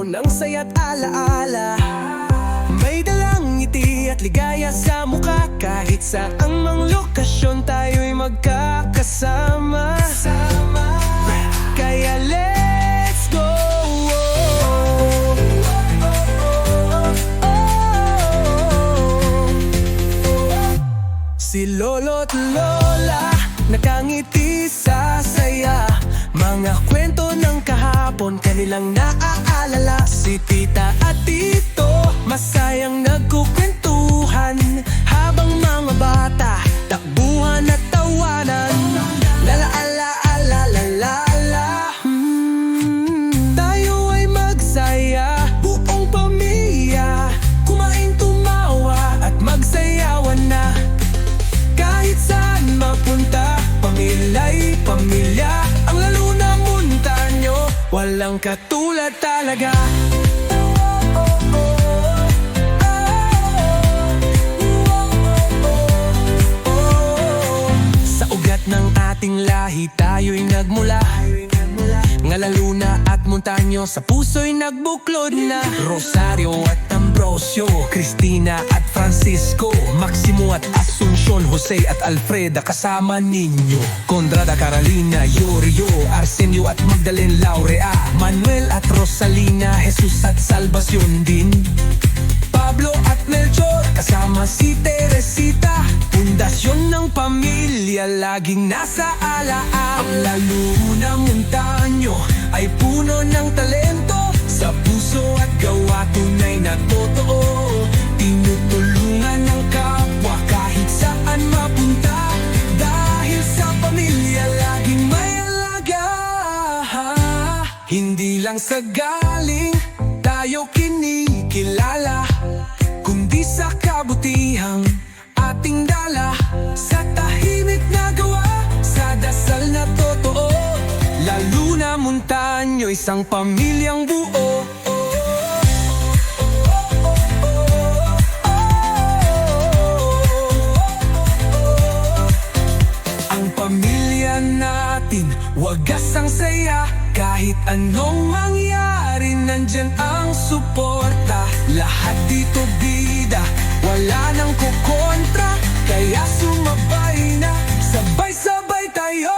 ng saya't alaala. May dalang ngiti at ligaya sa mukha, kahit saang mang lokasyon tayo'y magkakasama. Kaya let's go! Si lolo't lola nakangiti sa saya, mga kwento ng kahapon kanilang naaalala. Si tita at tito masayang nagkukwentuhan, habang mga bata takbuhan at tawanan. Lala-ala-ala-la-la. Tayo ay magsaya, buong pamilya, kumain, tumawa at magsayawan na. Kahit saan mapunta, pamilya'y pamilya. Ang lalo na Montaño, walang katulad talaga. Sa ugat ng ating lahi tayo'y nagmula, nga Luna at Montaño sa puso'y nagbuklod na. Rosario at Ambrosio, Cristina at Francisco, Maximo at Asuncion, Jose at Alfreda kasama ninyo. Conrada, Carolina, Yorio, Arsenio at Magdalene, Laurea, Manuel at Rosalina, Jesus at Salvacion din. Pablo at Melchor, kasama si Teresita, pundasyon ng pamilya laging nasa alaala. Ang Luna Montaño ay puno ng talento, sa puso at gawa tunay na totoo. Tinutulungan ng kapwa kahit saan mapunta, dahil sa pamilya laging may alaga. Hindi lang sa galing tayo kinikilala, kundi sa kabutihang ating dala. Sa tahimik na gawa, sa dasal na totoo, Luna Montaño, isang pamilyang buo. Ang pamilya natin, wagas ang saya. Kahit anong mangyari, nandyan ang suporta. Lahat dito bida, wala nang kukontra. Kaya sumabay na, sabay-sabay tayo.